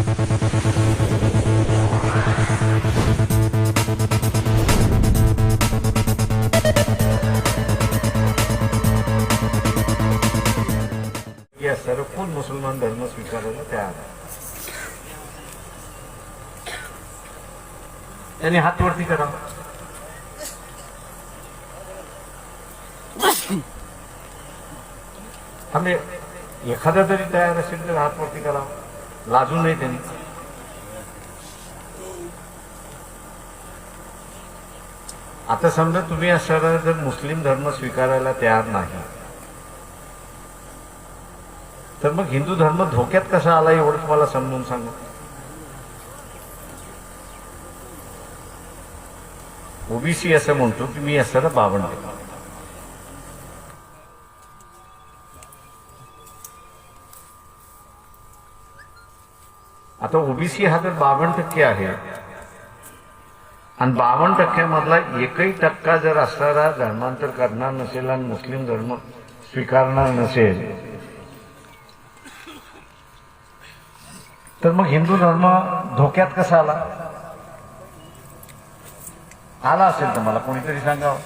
या सर्व मुसलमान धर्म स्वीकारायला तयार आहे. त्यांनी हात वरती करावा. आम्ही एखादा तरी तयार असेल तर हात वरती करावा, लाजू नये त्यांनी. आता समजा तुम्ही असणारा जर मुस्लिम धर्म स्वीकारायला तयार नाही तर मग हिंदू धर्म धोक्यात कसा आला एवढं तुम्हाला समजून सांगा. ओबीसी असं म्हणतो की मी असणारा बावन्न. आता ओबीसी हा जर 52% आहे आणि 52% मधला 1% जर असणारा धर्मांतर करणार नसेल आणि मुस्लिम धर्म स्वीकारणार नसेल तर मग हिंदू धर्म धोक्यात कसा आला? आला असेल तर मला कोणीतरी सांगावं.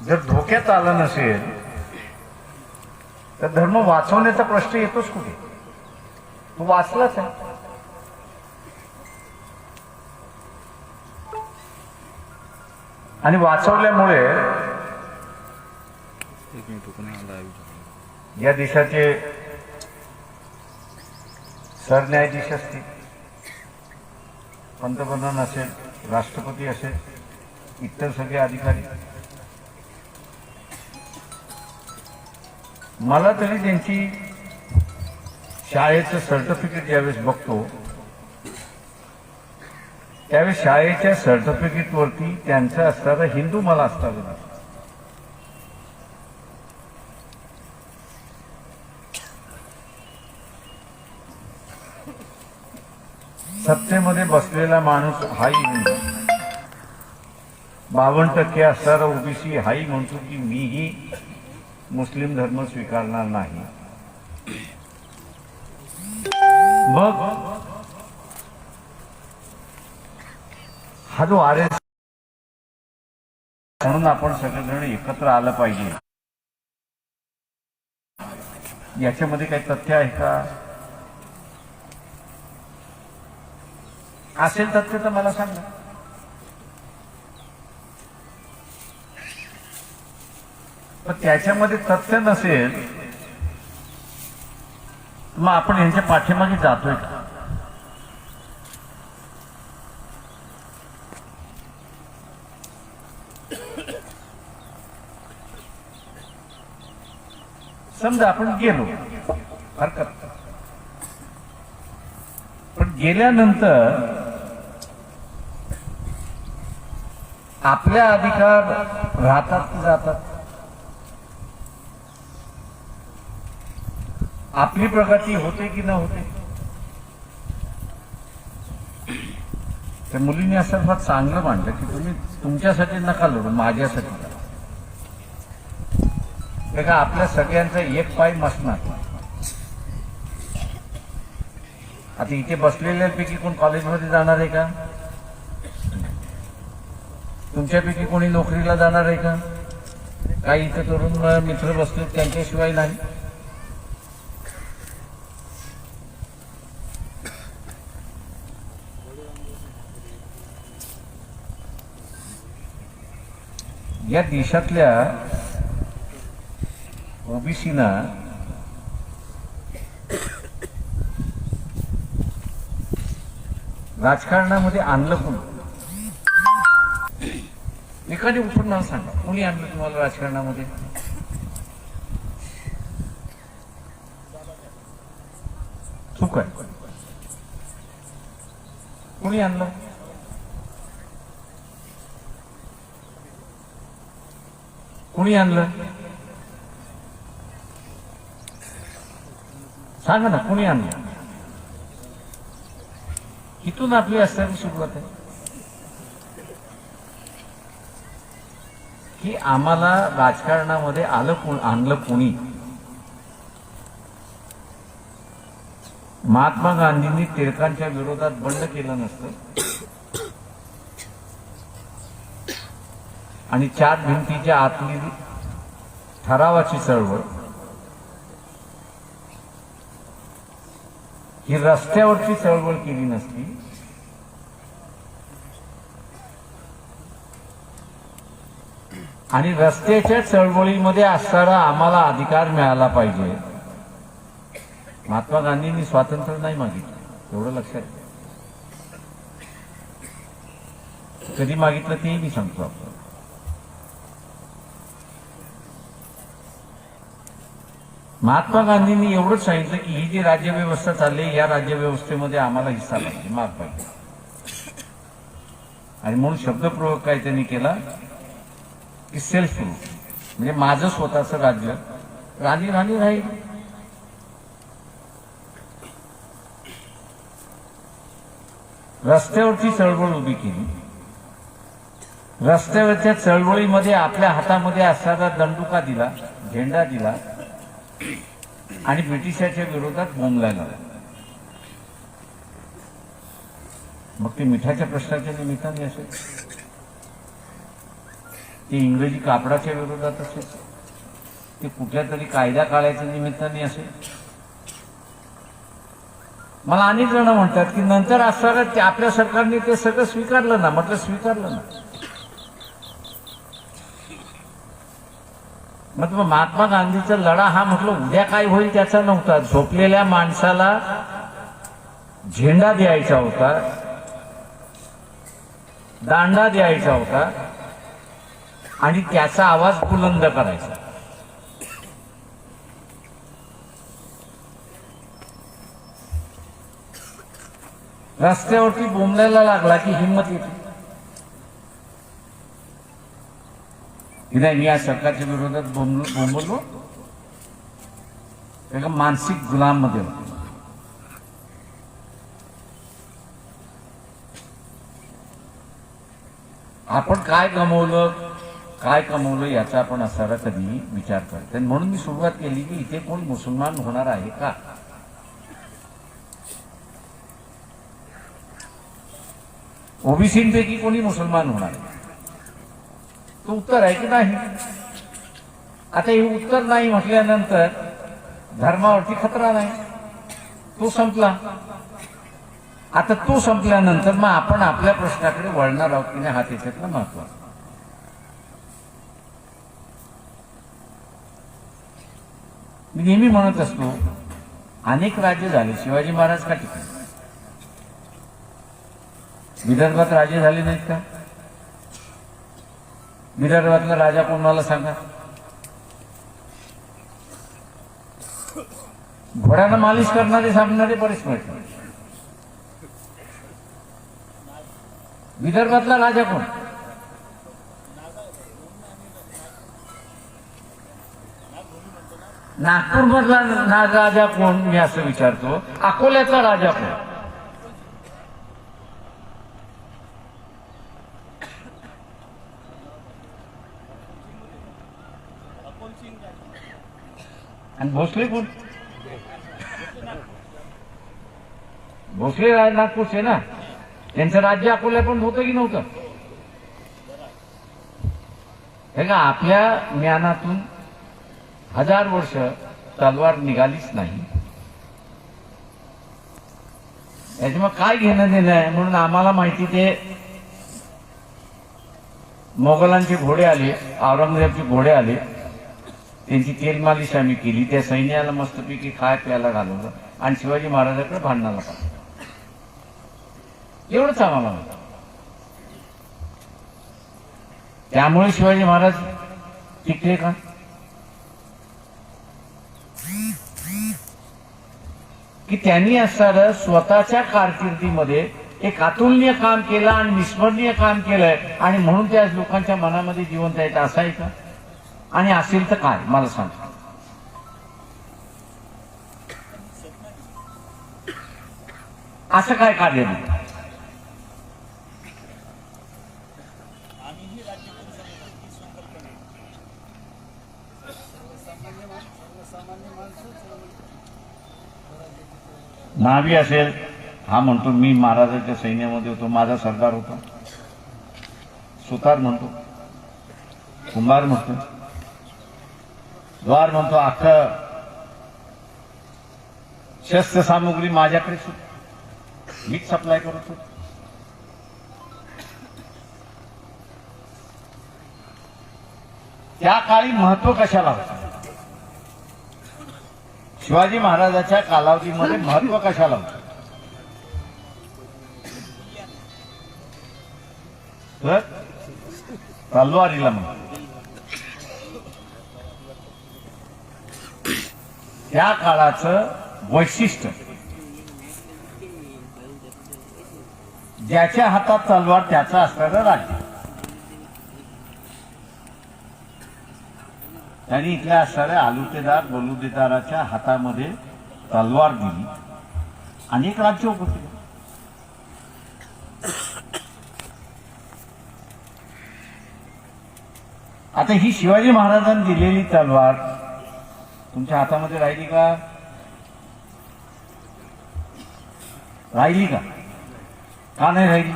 जर धोक्यात आला नसेल तर धर्म वाचवण्याचा प्रश्न येतोच कुठे? तो वाचलाच आहे. आणि वाचवल्यामुळे या देशाचे सरन्यायाधीश असतील, पंतप्रधान असेल, राष्ट्रपती असेल, इतर सगळे अधिकारी, मला तरी त्यांची शाळेचं सर्टिफिकेट ज्यावेळेस बघतो त्यावेळेस शाळेच्या सर्टिफिकेटवरती त्यांचं असणारा हिंदू मला असताना सत्तेमध्ये बसलेला माणूस हाही हिंदू, 52% असणारा ओबीसी हाही म्हणतो की मीही मुस्लिम धर्म स्वीकारणार नाही. मग हा जो RS म्हणून आपण सगळेजण एकत्र आलं पाहिजे, याच्यामध्ये काही तथ्य आहे का? असेल तथ्य तर मला सांगा. पण त्याच्यामध्ये तथ्य नसेल मग आपण यांच्या पाठीमागे जातोय का? समजा आपण गेलो, हरकत, पण गेल्यानंतर आपल्या अधिकार राहतात की जातात? आपली प्रगती होते की न होते? त्या मुलींनी असं फार चांगलं मांडलं की तुम्ही तुमच्यासाठी नका लढू, माझ्यासाठी लढा. का आपल्या सगळ्यांचा एक पाय मसणार. आता इथे बसलेल्यापैकी कोण कॉलेजमध्ये जाणार आहे का? तुमच्यापैकी कोणी नोकरीला जाणार आहे का? काही इथे तरुण मित्र बसले त्यांच्याशिवाय नाही. या देशातल्या ओबीसीना राजकारणामध्ये आणलं कोण? एखादी उठून नाव सांगा, कोणी आणलं तुम्हाला राजकारणामध्ये? चूक आहे. कोणी आणलं? कोणी आणलं? सांगा ना, कोणी आणलं? इथून आपली असणारी सुरुवात आहे. की आम्हाला राजकारणामध्ये आणलं कोणी. महात्मा गांधींनी टिळकांच्या विरोधात बंड केलं नसतं आणि चार भिंतीच्या आतली ठरावाची चळवळ ही रस्त्यावरची चळवळ केली नसती आणि रस्त्याच्या चळवळीमध्ये असणारा आम्हाला अधिकार मिळाला पाहिजे. महात्मा गांधींनी स्वातंत्र्य नाही मागितलं, एवढं लक्षात घ्या. कधी मागितलं तेही मी सांगतो आपण. महात्मा गांधींनी एवढंच सांगितलं की ही जी राज्यव्यवस्था चालली या राज्यव्यवस्थेमध्ये आम्हाला हिस्सा पाहिजे, माग पाहिजे. आणि म्हणून शब्दप्रयोग काय त्यांनी केला की सेल्फ रूल, म्हणजे माझं स्वतःचं राज्य राणी राहील. रस्त्यावरची चळवळ उभी केली. रस्त्यावरच्या चळवळीमध्ये आपल्या हातामध्ये असणारा दंडुका दिला, झेंडा दिला आणि ब्रिटिशांच्या विरोधात बोंबलायला लागला. मग ते मिठाच्या प्रश्नाच्या निमित्ताने असेल, ते इंग्रजी कापडाच्या विरोधात असेल, ते कुठल्या तरी कायदा काढायच्या निमित्ताने असेल. मला अनेक जण म्हणतात की नंतर असणारं आपल्या सरकारने ते सगळं स्वीकारलं ना. म्हटलं स्वीकारलं ना, म्हटलं महात्मा गांधीचा लढा हा म्हटलं उद्या काय होईल त्याचा नव्हता. झोपलेल्या माणसाला झेंडा द्यायचा होता, दांडा द्यायचा होता आणि त्याचा आवाज बुलंद करायचा. रस्त्यावरती बोंबलायला लागला की हिंमत येते की नाही मी या सरकारच्या विरोधात बोंबलो. एका मानसिक गुलाम मध्ये होते. आपण काय कमवलं याचा आपण असारा कधी विचार करतो. म्हणून मी सुरुवात केली की इथे कोण मुसलमान होणार आहे का. ओबीसींपैकी कोणी मुसलमान होणार आहे, तो उत्तर आहे की नाही. आता हे उत्तर नाही म्हटल्यानंतर धर्मावरती खतरा नाही, तो संपला. आता तो संपल्यानंतर मग आपण आपल्या प्रश्नाकडे वळणार आहोत की नाही हा त्याच्यातला महत्वाचा. मी नेहमी म्हणत असतो अनेक राज्य झाले, शिवाजी महाराज का टिकले. विदर्भात राजे झाले नाहीत का. विदर्भातला राजा कोण मला सांगा. घोड्याला मालिश करणारे सांगणारे बरेच मिळतात. विदर्भातला राजा कोण. नागपूर मधला राजा कोण मी असं विचारतो. अकोल्याचा राजा कोण. आणि भोसले कोण. भोसले नागपूरचे ना, त्यांचं राज्य अकोला पण होतं की नव्हतं. हे का आपल्या ज्ञानातून 1000 वर्ष तलवार निघालीच नाही. याच्यामुळे काय घेणं देणं आहे. म्हणून आम्हाला माहिती ते मोगलांचे घोडे आले, औरंगजेबचे घोडे आले, त्यांची तेल मालिश आम्ही केली, त्या सैन्याला मस्तपैकी खाय प्यायला घालवलं आणि शिवाजी महाराजांकडे भांडणाला पाहिजे. एवढंच आम्हाला माहिती. त्यामुळे शिवाजी महाराज टिकले का. की त्यांनी असणारं स्वतःच्या कारकिर्दीमध्ये एक अतुलनीय काम केलं आणि विस्मरणीय काम केलंय आणि म्हणून त्या लोकांच्या मनामध्ये जिवंत आहेत. असं आहे का. आणि असेल तर काय मला सांग. असं काय कार्य नाही. नावी असेल, हा म्हणतो मी महाराजांच्या सैन्यामध्ये होतो, माझा सरदार होता. सुतार म्हणतो, कुंभार म्हणतो, द्वार म्हणतो, अख्खा शस्त्र सामुग्री माझ्याकडे मीच सप्लाय करत होतो. त्या काळी महत्व कशाला होतं? शिवाजी महाराजांच्या कालावधीमध्ये महत्व कशाला होतं? तर तलवारीला म्हणतो. त्या काळाचं वैशिष्ट्य, ज्याच्या हातात तलवार त्याचं असणारं राज्य. त्यांनी इथल्या असणाऱ्या आलुतेदार बलुतेदाराच्या हातामध्ये तलवार दिली, अनेक राज्य होती. आता ही शिवाजी महाराजांनी दिलेली तलवार तुमच्या हातामध्ये राहिली का? राहिली का? का नाही राहिली?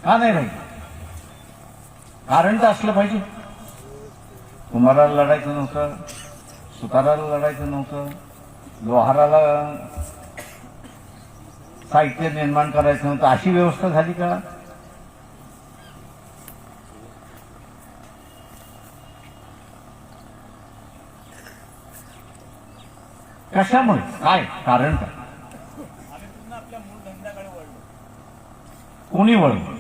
का नाही राहिली? कारण तर असलं पाहिजे. कुंभाराला लढायचं नव्हतं, सुताराला लढायचं नव्हतं, लोहाराला साहित्य निर्माण करायचं नव्हतं, अशी व्यवस्था झाली का? कशामुळे? काय कारण? काय कोणी वळलं?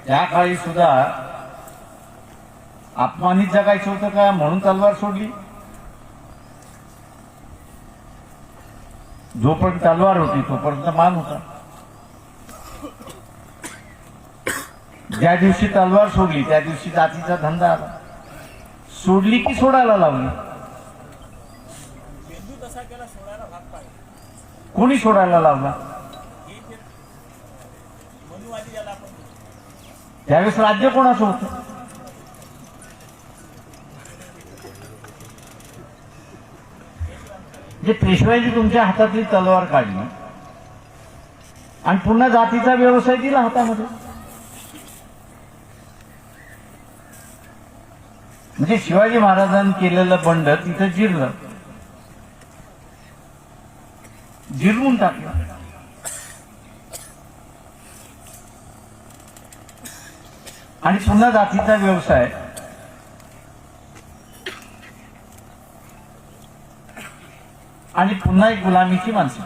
त्या काळी सुद्धा अपमानित जगायचं होतं का म्हणून तलवार सोडली? जोपर्यंत तलवार होती तोपर्यंत मान होता. ज्या दिवशी तलवार सोडली त्या दिवशी जातीचा धंदा आला. सोडली की सोडायला लावली? कोणी सोडायला लावला? त्यावेळेस राज्य कोणाचं होतं? जे पेशवाईने तुमच्या हातातली तलवार काढली आणि पुन्हा जातीचा व्यवसाय दिला हातामध्ये. म्हणजे शिवाजी महाराजांनी केलेलं बंड तिथं जिरवून टाकलं. आणि पुन्हा जातीचा व्यवसाय आणि पुन्हा एक गुलामीची माणसं.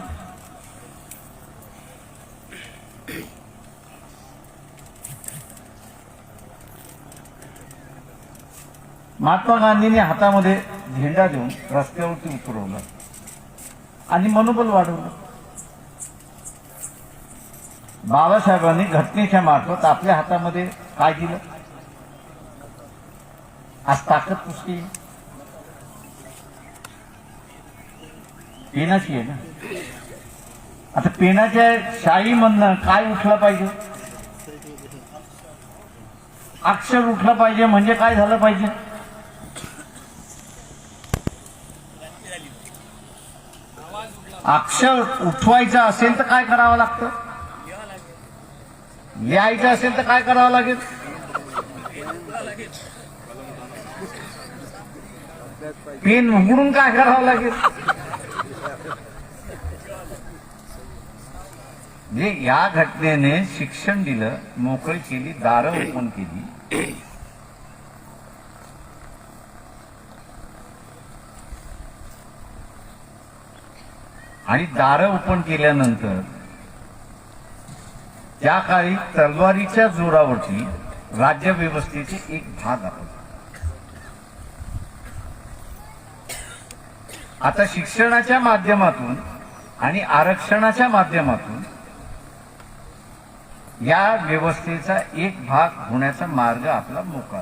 महात्मा गांधींनी हातामध्ये झेंडा देऊन रस्त्यावरती उतरवलं आणि मनोबल वाढवलं. बाबासाहेबांनी घटनेच्या मार्फत आपल्या हातामध्ये काय दिलं? आज ताकद पुसली पेनाची आहे ना. आता पेनाच्या शाईमधनं काय उठलं पाहिजे? अक्षर उठलं पाहिजे. म्हणजे काय झालं पाहिजे? अक्षर उठवायचं असेल तर काय करावं लागतं? लिहायचं असेल तर काय करावं लागेल? पेन उघडून काय करावं लागेल? म्हणजे या घटनेने शिक्षण दिलं, मोकळी केली, दारं ओपन केली. आणि दारं ओपन केल्यानंतर त्या काळी तलवारीच्या जोरावरती राज्यव्यवस्थेचे एक भाग आपण. आता शिक्षणाच्या माध्यमातून आणि आरक्षणाच्या माध्यमातून या व्यवस्थेचा एक भाग होण्याचा मार्ग आपला मोकळा.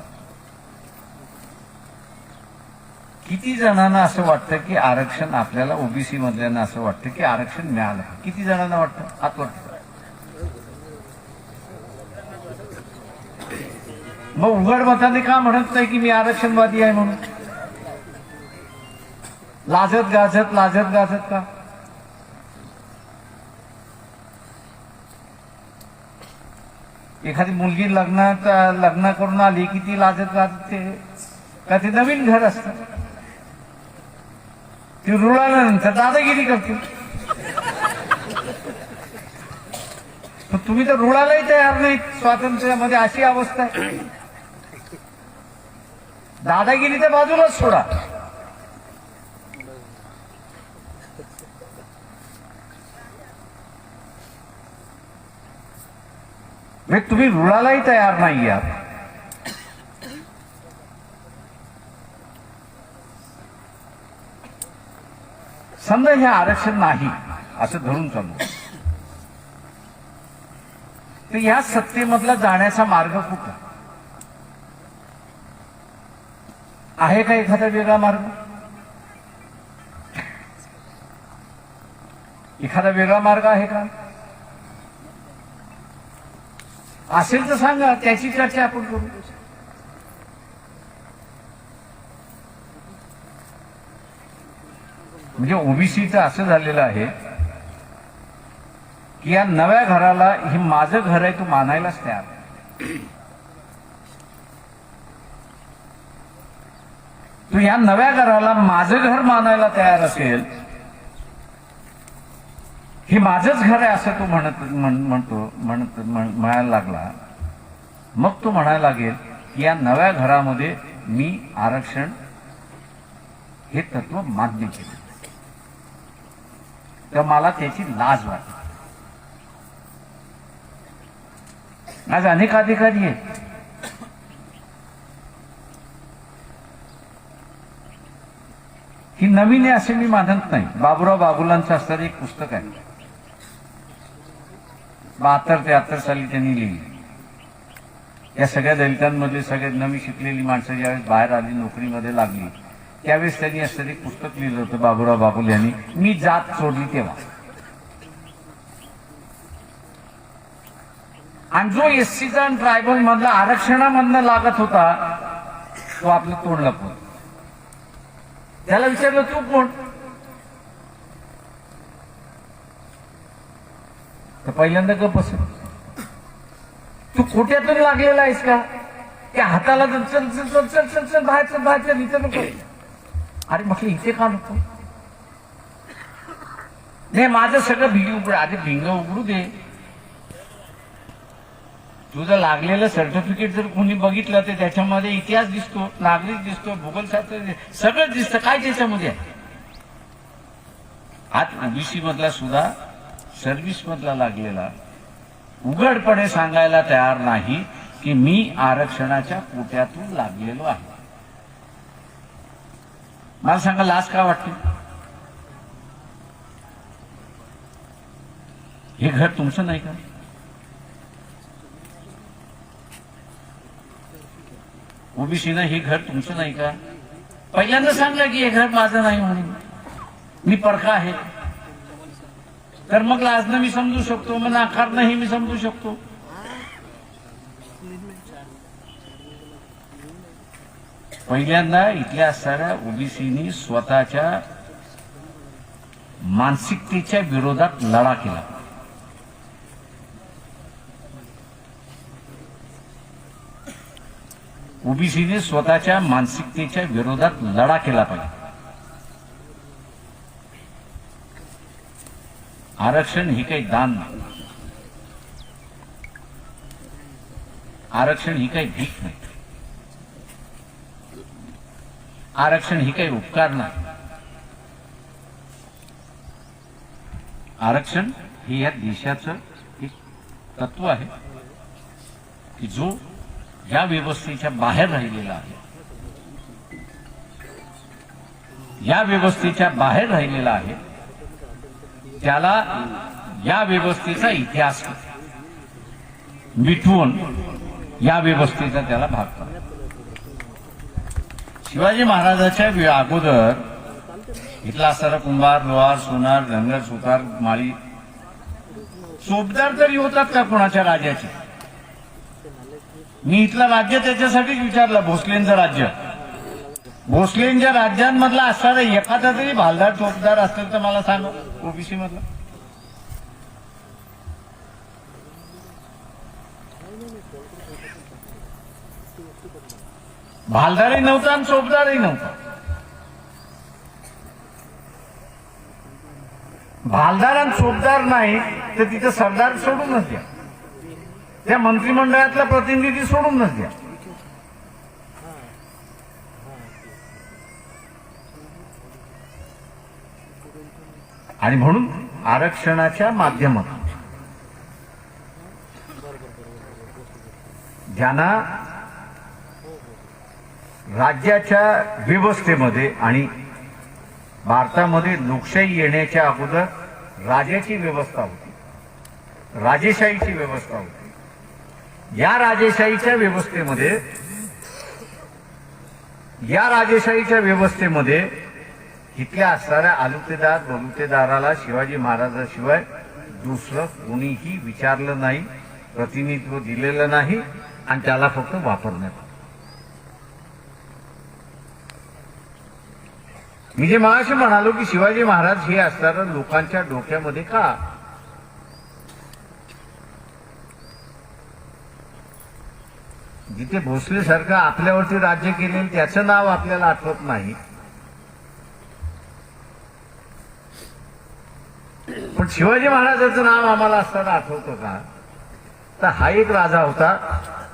किती जणांना असं वाटतं की आरक्षण आपल्याला ओबीसी मधल्यांना असं वाटतं की आरक्षण मिळालं? किती जणांना वाटतं? हात वाटतं. मग उघड मताने का म्हणत नाही की मी आरक्षणवादी आहे म्हणून? लाजत गाजत का? एखादी मुलगी लग्न करून आली की ती लाजत गाजते का? ते नवीन घर असतं, ती रुळाल्यानंतर दादागिरी करते. पण तुम्ही तर रुळालाही तयार नाही स्वातंत्र्यामध्ये, अशी अवस्था आहे. दादागिरी तर बाजूलाच सोडा. तुम्ही रुळालाही तयार नाही आहात. समजा हे आरक्षण नाही असं धरून चालू, तर या सत्तेमधला जाण्याचा मार्ग कुठला आहे? का एखादा वेगळा मार्ग? एखादा वेगळा मार्ग आहे का? असेल तर सांगा, त्याची चर्चा आपण करू. म्हणजे ओबीसीचं असं झालेलं आहे की या नव्या घराला हे माझं घर आहे तू मानायलाच तयार. तू या नव्या घराला माझं घर मानायला तयार असेल, हे माझंच घर आहे असं तू म्हणायला लागला, मग तू म्हणायला लागेल की या नव्या घरामध्ये मी आरक्षण हे तत्व मान्य केलं, तर मला त्याची लाज वाटते. आज अनेक अधिकारी आहेत ही नवीन आहे असे मी मानत नाही. बाबुराव बागुलांचं असणारं एक पुस्तक आहे, 72-73 साली त्यांनी लिहिली. या सगळ्या दलितांमध्ये सगळ्यात नवी शिकलेली माणसं ज्यावेळेस बाहेर आली, नोकरीमध्ये लागली, त्यावेळेस त्यांनी असं एक पुस्तक लिहिलं होतं बाबुराव बागुल यांनी, मी जात सोडली तेव्हा. आणि जो एससीचा आणि ट्रायबल मधला आरक्षणामधनं लागत होता तो आपलं तोंड लपवत. त्याला विचारलं तू कोण? तर पहिल्यांदा गप असेल. तू खोट्यातून लागलेला आहेस का? त्या हाताला चल चल चल चल चल चल बाहेर इथे नको. अरे म्हटलं इथे का नको? नाही माझं सगळं भिंग उघड. आधी भिंग उघडू दे. तुझं लागलेलं सर्टिफिकेट जर कोणी बघितलं तर त्याच्यामध्ये इतिहास दिसतो, नागरिक दिसतो, भूगोलशास्त्र सगळं दिसतं. काय त्याच्यामध्ये आहे? आज ओबीसी मधला सुद्धा सर्व्हिस मधला लागलेला उघडपणे सांगायला तयार नाही की मी आरक्षणाच्या कोट्यातून लागलेलो आहे. मला सांगा लाज का वाटते? हे घर तुमचं नाही का? ओबीसीनं हे घर तुमचं नाही का? पहिल्यांदा सांगलं की हे घर माझं नाही म्हणून, मी परका आहे. तर मग लाजणं मी समजू शकतो, मग नाकारणंही मी समजू शकतो. पहिल्यांदा इथल्या असणाऱ्या ओबीसीनी स्वतःच्या मानसिकतेच्या विरोधात लढा केला. ओबीसीने स्वतःच्या मानसिकतेच्या विरोधात लढा केला पाहिजे. आरक्षण ही काही दान नाही, आरक्षण ही काही भीक नाही, आरक्षण ही काही उपकार नाही. आरक्षण हे या देशाचं एक तत्व आहे की जो या व्यवस्थेच्या बाहेर राहिलेला आहे, या व्यवस्थेच्या बाहेर राहिलेला आहे, त्याला या व्यवस्थेचा इतिहास मिटवून या व्यवस्थेचा त्याला भाग करा. शिवाजी महाराजाच्या अगोदर इथला असणारा कुंभार, लोहार, सोनार, धनगर, सुतार, माळी, चोपदार तरी होतात का कोणाच्या राजाचे? मी इथलं राज्य त्याच्यासाठीच विचारलं, भोसलेंचं राज्य. भोसलेंच्या राज्यांमधला असणारा एखादा तरी भालदार चोपदार असेल तर मला सांगा ओबीसी मधला. भालदारही नव्हता आणि चोपदारही नव्हता. भालदार आणि चोपदार नाही तर तिथं सरदार सोडूनच द्या, त्या मंत्रिमंडळातला प्रतिनिधी सोडूनच द्या. आणि म्हणून आरक्षणाच्या माध्यमातून ज्यांना राज्याच्या व्यवस्थेमध्ये आणि भारतामध्ये लोकशाही येण्याच्या अगोदर राजाची व्यवस्था होती, राजेशाहीची व्यवस्था होती. या राजेशाहीच्या व्यवस्थेमध्ये इथल्या असणाऱ्या आलुतेदार बलुतेदाराला शिवाजी महाराजाशिवाय दुसरं कोणीही विचारलं नाही, प्रतिनिधित्व दिलेलं नाही आणि त्याला फक्त वापरण्यात. मी जे मगाशी म्हणालो की शिवाजी महाराज हे असणाऱ्या लोकांच्या डोक्यामध्ये का, जिथे भोसले सारखं आपल्यावरती राज्य केले त्याचं नाव आपल्याला आठवत नाही, पण शिवाजी महाराजांचं नाव आम्हाला असताना आठवतं का? तर हा एक राजा होता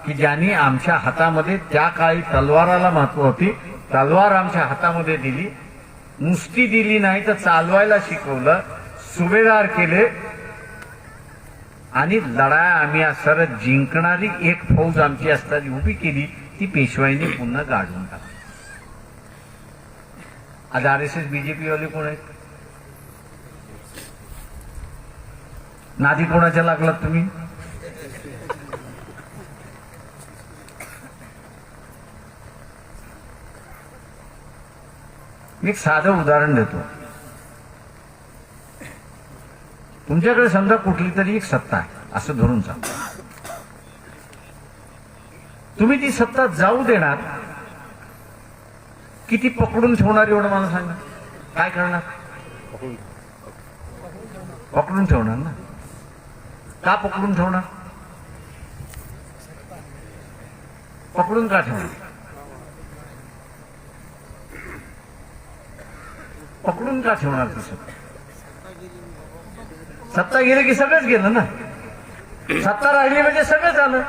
की ज्यांनी आमच्या हातामध्ये त्या काळी तलवाराला महत्व होती, तलवार आमच्या हातामध्ये दिली, नुसती दिली नाही तर चालवायला शिकवलं, सुभेदार केले आणि लढाया आम्ही असर जिंकणारी एक फौज आमची असताना उभी केली, ती पेशवाईने पुन्हा गाडून टाकली. आज RSS बीजेपी वाले कोण आहेत? नादी कोणाच्या लागलात तुम्ही? मी एक साधं उदाहरण देतो. तुमच्याकडे समजा कुठली तरी एक सत्ता आहे असं धरून सांगा, तुम्ही ती सत्ता जाऊ देणार की ती पकडून ठेवणार एवढं मला सांगा. काय करणार? पकडून ठेवणार ना. का पकडून ठेवणार? पकडून का ठेवणार? पकडून का ठेवणार? ती सत्ता गेली की सगळंच गेलं ना. सत्ता राहिली म्हणजे सगळं झालं.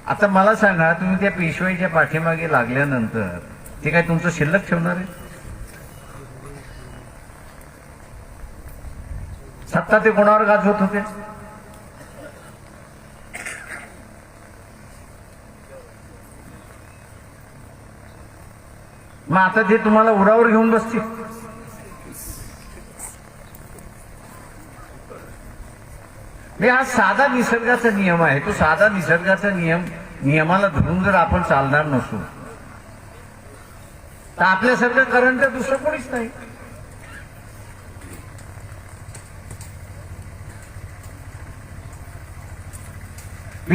आता मला सांगा, तुम्ही त्या पेशवाईच्या पाठीमागे लागल्यानंतर ते काय तुमचं शिल्लक ठेवणार आहे? सत्ता ते कोणावर गाजवत होते? मग आता ते तुम्हाला उरावर घेऊन बसतील. हा साधा निसर्गाचा नियम आहे. तो साधा निसर्गाचा नियमाला धरून जर आपण चालणार नसू तर आपल्यासारखं करंट दुसरं कोणीच नाही.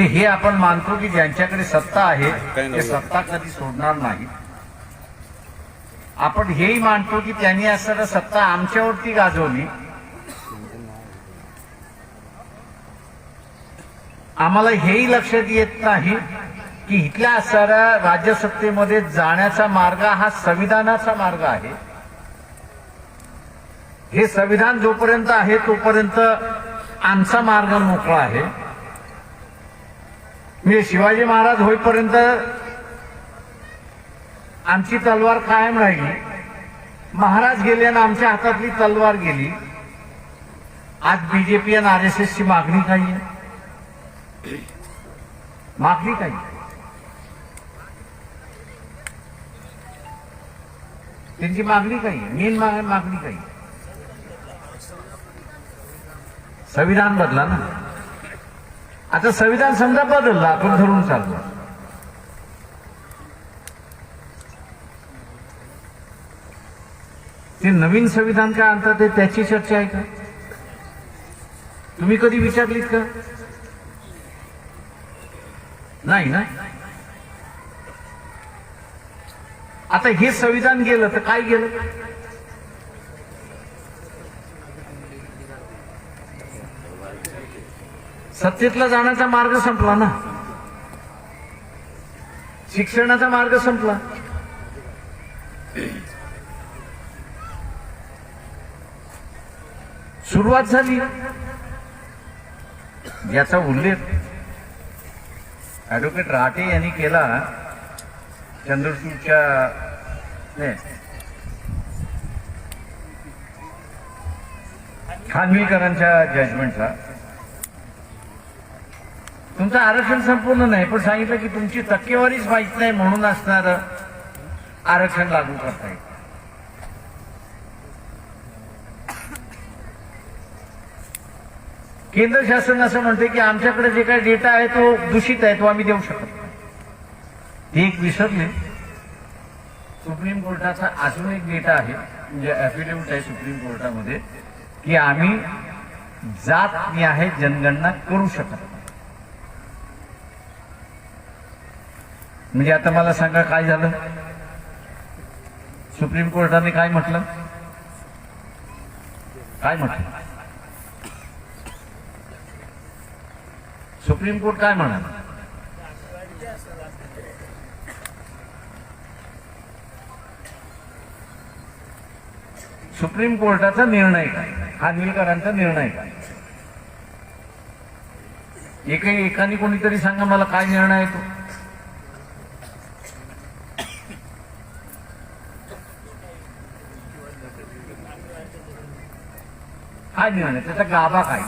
हे आपण मानतो की ज्यांच्याकडे सत्ता आहे ते सत्ता कधी सोडणार नाही. आपण हेही मानतो की त्यांनी असणारी सत्ता आमच्यावरती गाजवली, आम्हाला हेही लक्षात येत नाही की इथल्या असणाऱ्या राज्यसत्तेमध्ये जाण्याचा मार्ग हा संविधानाचा मार्ग आहे. हे संविधान जोपर्यंत आहे तोपर्यंत आमचा मार्ग मोकळा आहे. म्हणजे शिवाजी महाराज होईपर्यंत आमची तलवार कायम राहिली. महाराज गेले आणि आमच्या हातातली तलवार गेली. आज बीजेपी आणि RSS ची मागणी काय आहे? मागणी काय? त्यांची मागणी काय? मेन मागणी काय? संविधान बदला ना. आता संविधान समजा बदललं, आपण धरून चाललो, ते नवीन संविधान काय आणतात त्याची चर्चा आहे का? तुम्ही कधी विचारलीत का? नाही ना. आता हे संविधान गेलं तर काय गेलं? सत्तेतला जाण्याचा मार्ग संपला ना, शिक्षणाचा मार्ग संपला. सुरुवात झाली. याचा उल्लेख ऍडव्होकेट राटे यांनी केला चंद्रपूरच्या खानविलकरांच्या जजमेंटचा. तुमचं आरक्षण संपूर्ण नाही, पण सांगितलं की तुमची टक्केवारीच माहित नाही म्हणून असणार आरक्षण लागू करता येईल. केंद्र शासन असं म्हणते की आमच्याकडे जे काही डेटा आहे तो दूषित आहे, तो आम्ही देऊ शकत नाही. ते एक विसरले. सुप्रीम कोर्टाचा अजून एक डेटा आहे, म्हणजे ऍफिडेव्हिट आहे सुप्रीम कोर्टामध्ये की आम्ही जात निहाय जनगणना करू शकत नाही. म्हणजे आता मला सांगा काय झालं? सुप्रीम कोर्टाने काय म्हटलं? काय म्हटलं सुप्रीम कोर्ट? काय म्हणाल? सुप्रीम कोर्टाचा निर्णय काय? खानविलकरांचा निर्णय काय? एकाने कोणीतरी सांगा मला काय निर्णय आहे तो? काय निर्णय? त्याचा गाभा काय?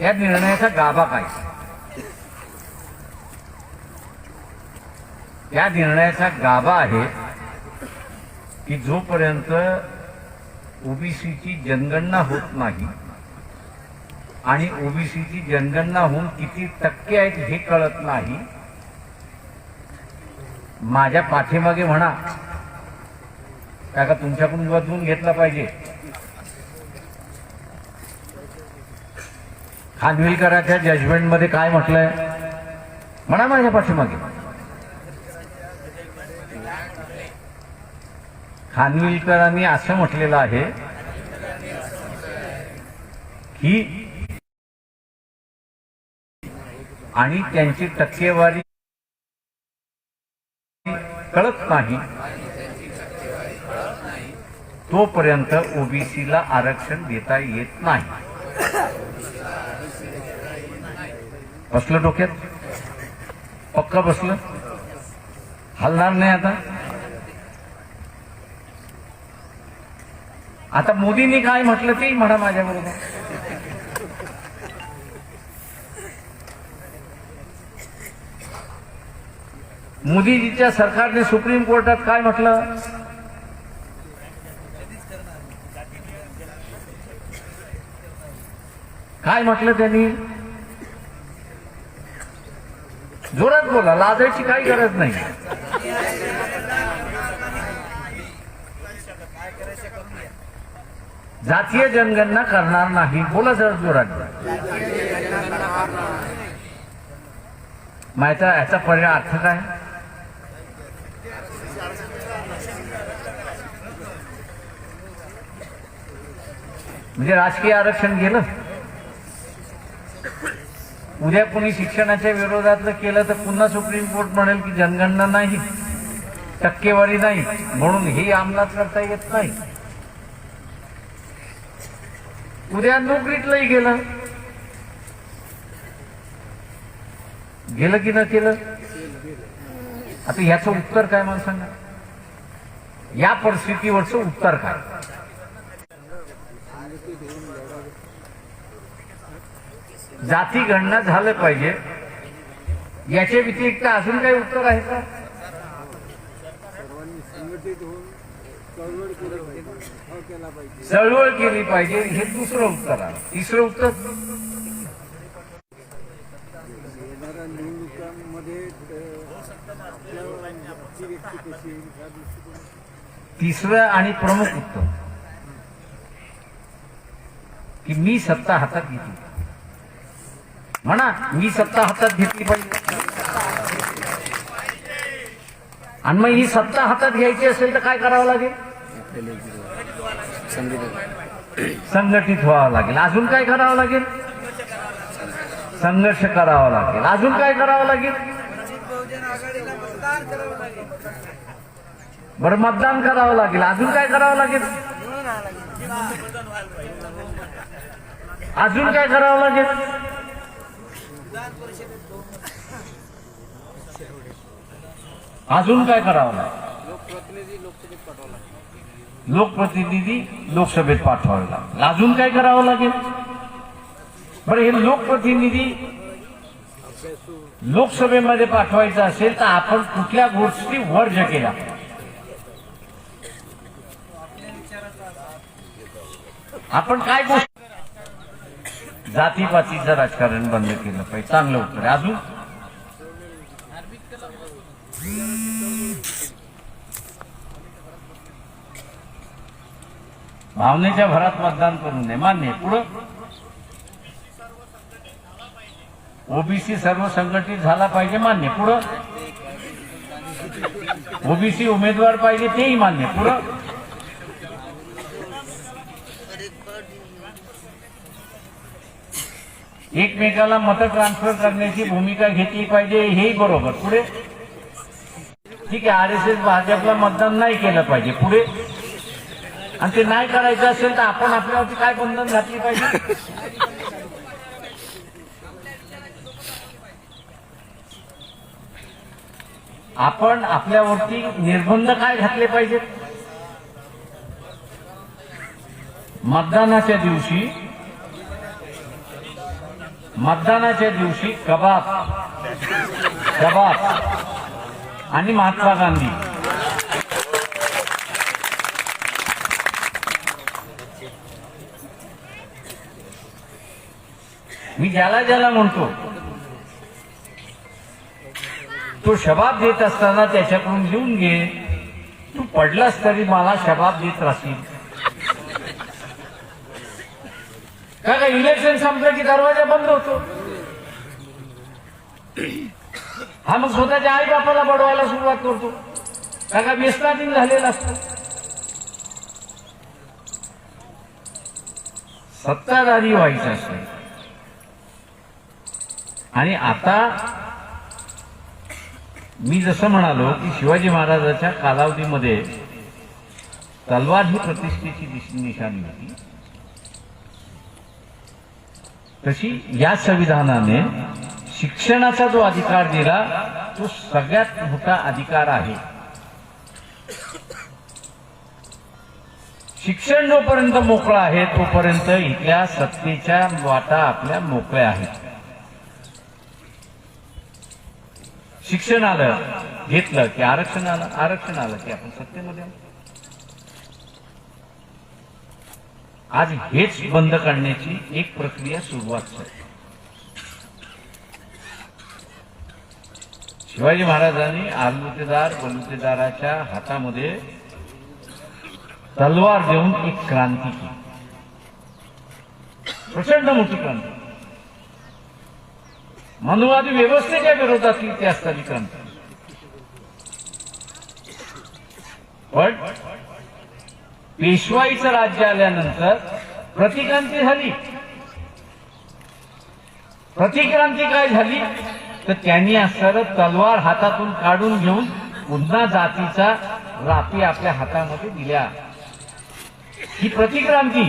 या निर्णयाचा गाभा काय? या निर्णयाचा गाभा आहे की जोपर्यंत ओबीसीची जनगणना होत नाही आणि ओबीसीची जनगणना होऊन किती टक्के आहेत हे कळत नाही, माझ्या पाठीमागे म्हणा का तुमच्याकडून बदलून घेतला पाहिजे. खानविलकरांच्या जजमेंटमध्ये काय म्हटलंय म्हणा माझ्या पाठीमागे. खानविलकरांनी असं म्हटलेलं आहे की आणि त्यांची टक्केवारी कळत नाही तोपर्यंत ओबीसीला आरक्षण देता येत नाही. बसलं डोक्यात? पक्का बसलं? हलणार नाही आता? आता मोदींनी काय म्हटलं ते म्हणा माझ्याबरोबर. मोदीजीच्या सरकारने सुप्रीम कोर्टात काय म्हटलं? काय म्हटलं त्यांनी? जोरात बोला, लाजायची काही गरज नाही. जातीय जनगणना करणार नाही. बोला जरा जोरात. माहिती याचा पर्याय अर्थ काय? म्हणजे राजकीय आरक्षण गेलं. उद्या कोणी शिक्षणाच्या विरोधातलं केलं तर पुन्हा सुप्रीम कोर्ट म्हणेल की जनगणना नाही, टक्केवारी नाही, म्हणून हे अंमलात करता येत नाही. उद्या नोकरीतलंही गेलं की न केलं. आता याचं उत्तर काय मला सांगा? या परिस्थितीवरचं उत्तर काय? जाती गणना झालं पाहिजे, याच्या व्यतिरिक्त अजून काही उत्तर आहे का? चळवळ केली पाहिजे, हे दुसरं उत्तर आहे. तिसरं उत्तर तिसरं आणि प्रमुख उत्तर की मी सत्ता हातात घेतली. म्हणा मी सत्ता हातात घेतली पाहिजे. आणि मग ही सत्ता हातात घ्यायची असेल तर काय करावं लागेल? संघटित व्हावं लागेल. अजून काय करावं लागेल? संघर्ष करावा लागेल. अजून काय करावं लागेल? बरं, मतदान करावं लागेल. अजून काय करावं लागेल? अजून काय करावं लागेल? अजून काय करावं लागेल? लोकप्रतिनिधी लोकसभेत पाठवावे लागेल. अजून काय करावं लागेल? बरं, हे लोकप्रतिनिधी लोकसभेमध्ये पाठवायचं असेल तर आपण कुठल्या गोष्टी वर्ज केल्या? आपण काय गोष्ट? जातीपातीचं राजकारण बंद केलं पाहिजे. चांगलं उत्तर. अजून भावनेच्या भरात मतदान करू नये. मान्य. पुढं ओबीसी सर्व संघटित झाला पाहिजे. मान्य. पुढं ओबीसी उमेदवार पाहिजे. तेही मान्य. पुढं एकमेकाला मत ट्रान्सफर करण्याची भूमिका घेतली पाहिजे. हेही बरोबर. पुढे ठीक आहे, आरएसएस भाजपला मतदान नाही केलं पाहिजे. पुढे आणि ते नाही करायचं असेल तर आपण आपल्यावरती काय बंधन घातली पाहिजे? आपण आपल्यावरती निर्बंध काय घातले पाहिजेत? मतदानाच्या दिवशी कबाब आणि महात्मा गांधी मी ज्याला म्हणतो तो शबाब देत असताना त्याच्याकडून लिहून घे, तू पडलास तरी मला शबाब देत राहशील. का इलेक्शन संपलं की दरवाजा बंद होतो. हा मग स्वतःच्या आई बापाला बडवायला सुरुवात करतो. का व्यसनाधीन झालेला असतो. सत्ताधारी व्हायचं असेल आणि आता मी जसं म्हणालो की शिवाजी महाराजांच्या कालावधीमध्ये तलवार ही प्रतिष्ठेची निशाणी होती, तशी या संविधानाने शिक्षणाचा जो अधिकार दिला तो सगळ्यात मोठा अधिकार आहे. शिक्षण जोपर्यंत मोकळं आहे तोपर्यंत इथल्या सत्तेच्या वाटा आपल्या मोकळ्या आहेत. शिक्षण आलं, घेतलं की आरक्षण आलं की आपण सत्तेमध्ये आलो. आज हेच बंद करण्याची एक प्रक्रिया सुरुवात झाली. शिवाजी महाराजांनी बलुतेदाराच्या हातामध्ये तलवार देऊन एक क्रांती केली. प्रचंड मोठी क्रांती. मनुवादी व्यवस्थेच्या विरोधातली ती असताना क्रांती. पण पेशवाईचं राज्य आल्यानंतर प्रतिक्रांती झाली. प्रतिक्रांती काय झाली तर त्यांनी असणारं तलवार हातातून काढून घेऊन पुन्हा जातीचा रापी आपल्या हातामध्ये दिल्या. ही प्रतिक्रांती.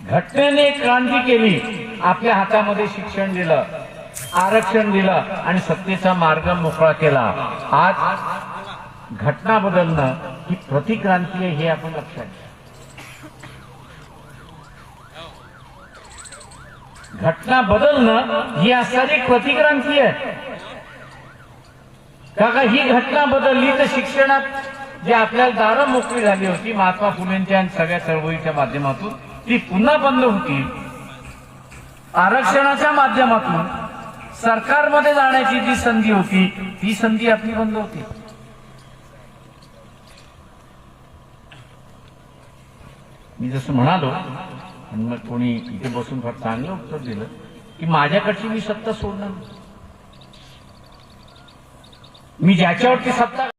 घटनेने एक क्रांती केली. आपल्या हातामध्ये शिक्षण दिलं, आरक्षण दिलं आणि सत्तेचा मार्ग मोकळा केला. आज घटना बदलणं ही प्रतिक्रांती आहे हे आपण लक्षात घ्या. घटना बदलणं ही असणारी एक प्रतिक्रांती आहे. का ही घटना बदलली तर शिक्षणात जी आपल्याला दारं मोकळी झाली होती महात्मा फुलेंच्या आणि सगळ्या चळवळीच्या माध्यमातून ती पुन्हा बंद होती. आरक्षणाच्या माध्यमातून सरकारमध्ये जाण्याची जी संधी होती ती संधी आपली बंद होती. मी जसं म्हणालो आणि मग कोणी इथे बसून फार चांगलं उत्तर दिलं की माझ्याकडची मी सत्ता सोडणार नाही. मी ज्याच्यावरती सत्ता